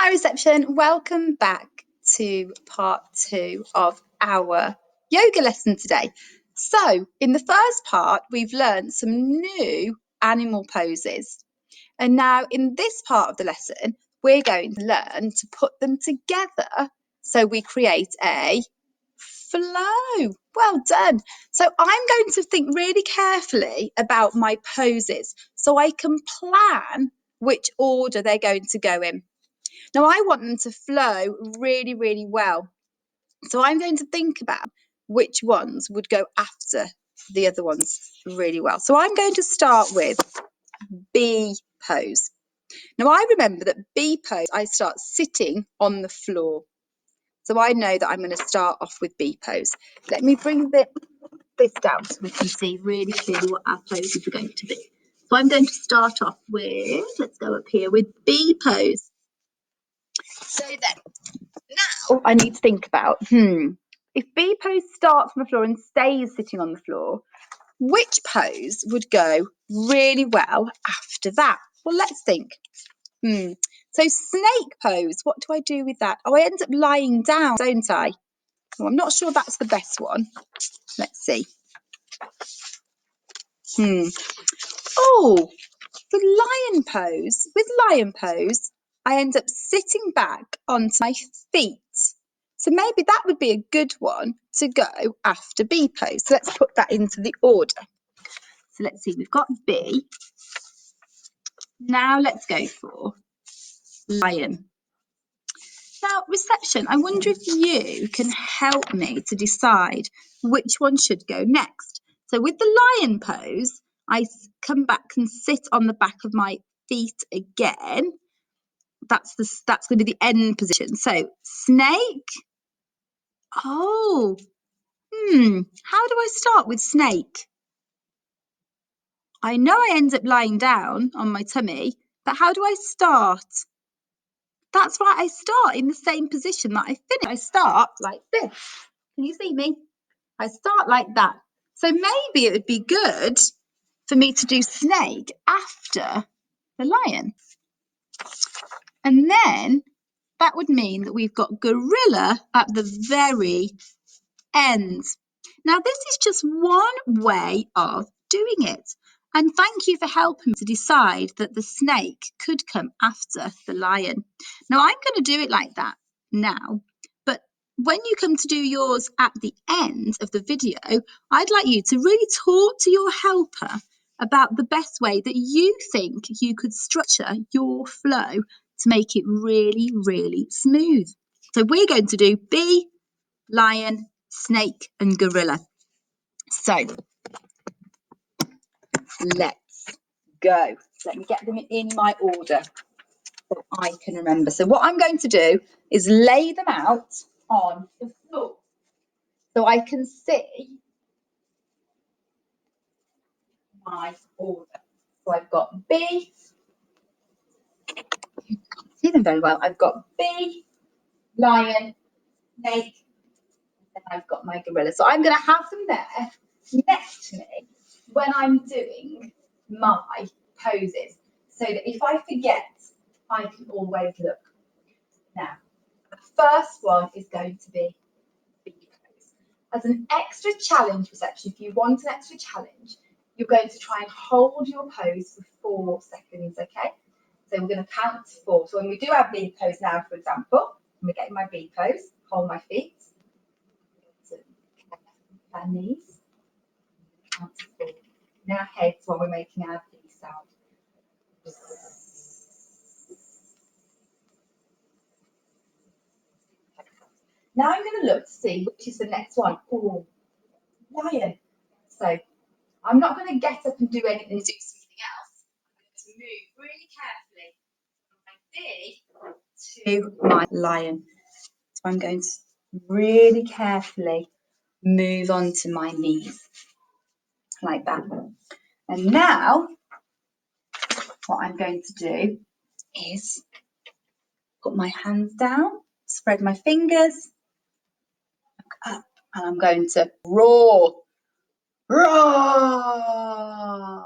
Hi Reception, welcome back to part 2 of our yoga lesson today. So in the first part we've learned some new animal poses, and now in this part of the lesson we're going to learn to put them together so we create a flow. Well done. So I'm going to think really carefully about my poses so I can plan which order they're going to go in. Now, I want them to flow really, really well. So I'm going to think about which ones would go after the other ones really well. So I'm going to start with B pose. Now, I remember that B pose, I start sitting on the floor. So I know that I'm going to start off with B pose. Let me bring this down so we can see really clearly what our poses are going to be. So I'm going to start off with, let's go up here, with B pose. So then, now I need to think about, if B pose starts on the floor and stays sitting on the floor, which pose would go really well after that? Well, let's think. So snake pose, what do I do with that? Oh, I end up lying down, don't I? Well, I'm not sure that's the best one. Let's see. Oh, the lion pose. With lion pose, I end up sitting back onto my feet. So maybe that would be a good one to go after B pose. So let's put that into the order. So let's see, we've got B. Now let's go for lion. Now, Reception, I wonder if you can help me to decide which one should go next. So with the lion pose, I come back and sit on the back of my feet again. That's going to be the end position. So snake. Oh, how do I start with snake? I know I end up lying down on my tummy, but how do I start? That's right, I start in the same position that I finish. I start like this. Can you see me? I start like that. So maybe it would be good for me to do snake after the lion. And then that would mean that we've got gorilla at the very end. Now, this is just one way of doing it. And thank you for helping me to decide that the snake could come after the lion. Now, I'm going to do it like that now. But when you come to do yours at the end of the video, I'd like you to really talk to your helper about the best way that you think you could structure your flow to make it really, really smooth. So we're going to do B, lion, snake and gorilla. So let's go. Let me get them in my order so I can remember. So what I'm going to do is lay them out on the floor so I can see my order. So I've got B. You can't see them very well. I've got B, lion, snake, and I've got my gorilla. So I'm going to have them there next to me when I'm doing my poses, so that if I forget, I can always look. Now, the first one is going to be B pose. As an extra challenge Reception, if you want an extra challenge, you're going to try and hold your pose for 4 seconds, okay? So we're going to count to 4. So when we do our B pose now, for example, I'm getting my B pose, hold my feet, our knees, count to 4. In our heads while we're making our B sound. Now I'm going to look to see which is the next one. Oh, lion. So I'm not going to get up and do anything, do something else. I'm going to move really carefully from my B to my lion. So I'm going to really carefully move on to my knees like that. And now what I'm going to do is put my hands down, spread my fingers, look up, and I'm going to roar. Roar!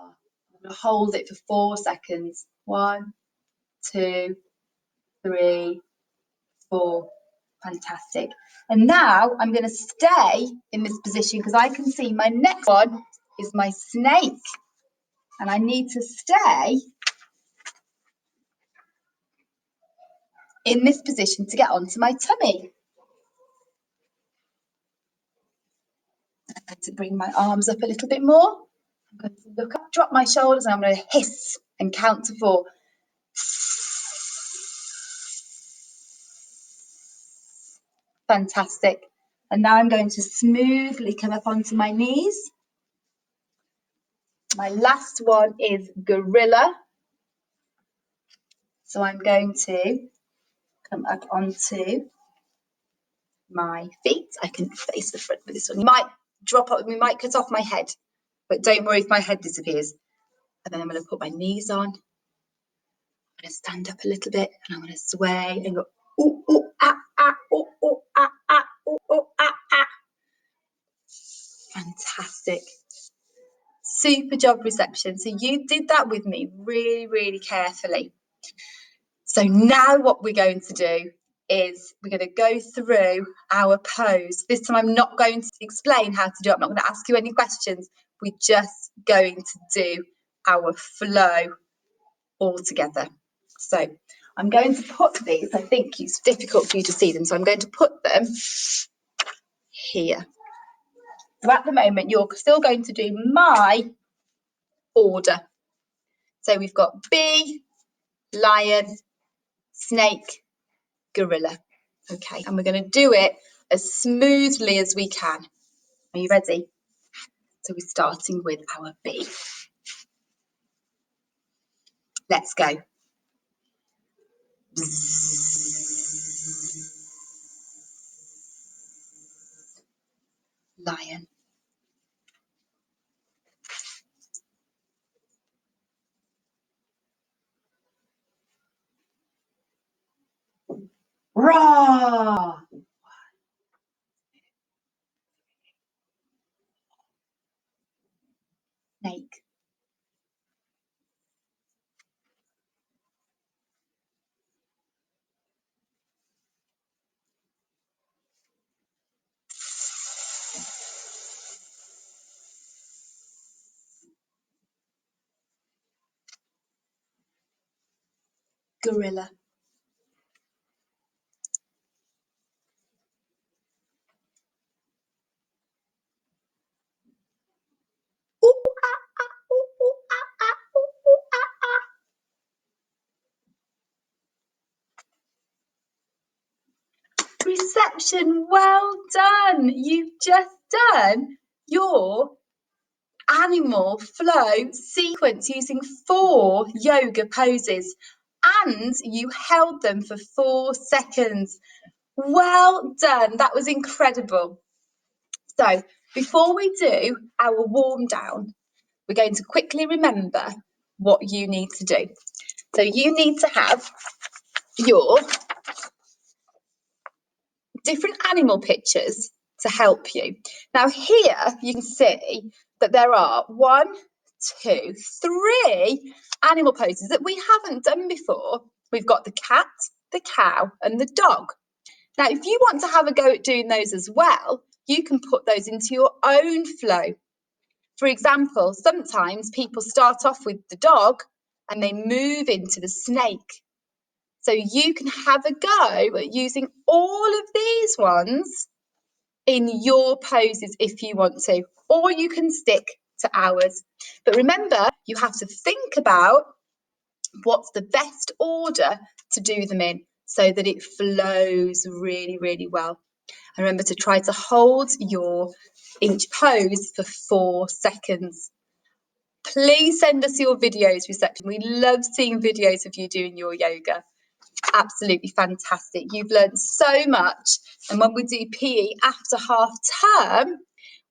I'm going to hold it for 4 seconds. 1, 2, 3, 4. Fantastic. And now I'm going to stay in this position because I can see my next one is my snake. And I need to stay in this position to get onto my tummy. I'm going to bring my arms up a little bit more. I'm going to look up, drop my shoulders, and I'm going to hiss and count to 4. Fantastic. And now I'm going to smoothly come up onto my knees. My last one is gorilla. So I'm going to come up onto my feet. I can face the front with this one. You might drop up, we might cut off my head, but don't worry if my head disappears. And then I'm going to put my knees on. I'm going to stand up a little bit and I'm going to sway and go ooh, ooh, ah, ah, ooh, ooh, ah, ah, ooh, ooh, ah, ah. Fantastic. Super job, Reception. So you did that with me really, really carefully. So now what we're going to do is we're going to go through our pose. This time I'm not going to explain how to do it. I'm not going to ask you any questions. We're just going to do our flow all together. So I'm going to put these, I think it's difficult for you to see them, so I'm going to put them here. So at the moment, you're still going to do my order. So we've got bee, lion, snake, gorilla. Okay, and we're going to do it as smoothly as we can. Are you ready? So we're starting with our bee. Let's go. Lion. Roar! Snake. Gorilla. Ooh, ah, ah, ooh, ooh, ah, ah, ooh, ooh, ah, ah. Reception, well done. You've just done your animal flow sequence using 4 yoga poses and you held them for 4 seconds. Well done. That was incredible. So before we do our warm down, we're going to quickly remember what you need to do. So you need to have your different animal pictures to help you. Now here you can see that there are 1, 2, 3 animal poses that we haven't done before. We've got the cat, the cow and the dog. Now if you want to have a go at doing those as well, you can put those into your own flow. For example, sometimes people start off with the dog and they move into the snake. So you can have a go at using all of these ones in your poses if you want to, or you can stick to ours. But remember, you have to think about what's the best order to do them in so that it flows really, really well. And remember to try to hold each pose for 4 seconds. Please send us your videos, Reception. We love seeing videos of you doing your yoga. Absolutely fantastic. You've learned so much. And when we do PE after half term,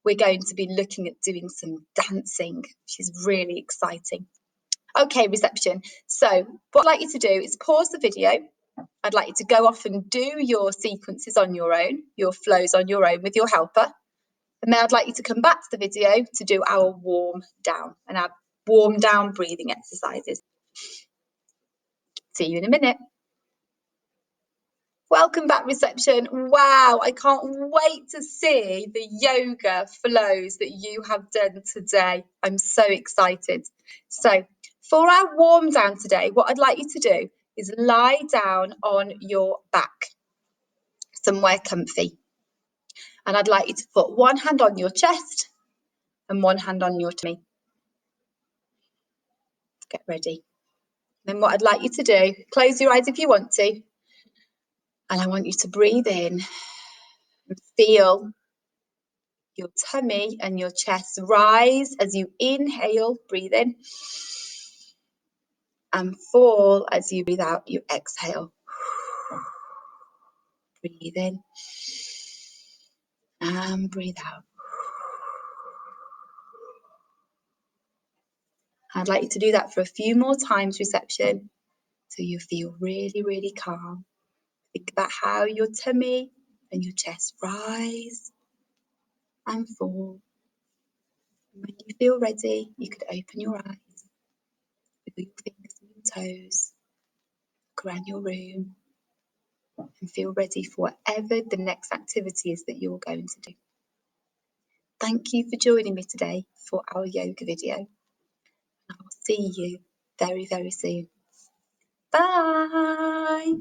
we're going to be looking at doing some dancing, which is really exciting. Okay, Reception. So what I'd like you to do is pause the video. I'd like you to go off and do your sequences on your own, your flows on your own with your helper. And then I'd like you to come back to the video to do our warm down and our warm down breathing exercises. See you in a minute. Welcome back, reception. Wow, I can't wait to see the yoga flows that you have done today. I'm so excited. So for our warm down today, what I'd like you to do is lie down on your back, somewhere comfy. And I'd like you to put one hand on your chest and one hand on your tummy. Get ready. Then what I'd like you to do, close your eyes if you want to. And I want you to breathe in and feel your tummy and your chest rise as you inhale, breathe in, and fall as you breathe out, you exhale. Breathe in and breathe out. I'd like you to do that for a few more times, reception, so you feel really, really calm. Think about how your tummy and your chest rise and fall. When you feel ready, you could open your eyes, wiggle your fingers and your toes, look around your room, and feel ready for whatever the next activity is that you're going to do. Thank you for joining me today for our yoga video. I will see you very, very soon. Bye.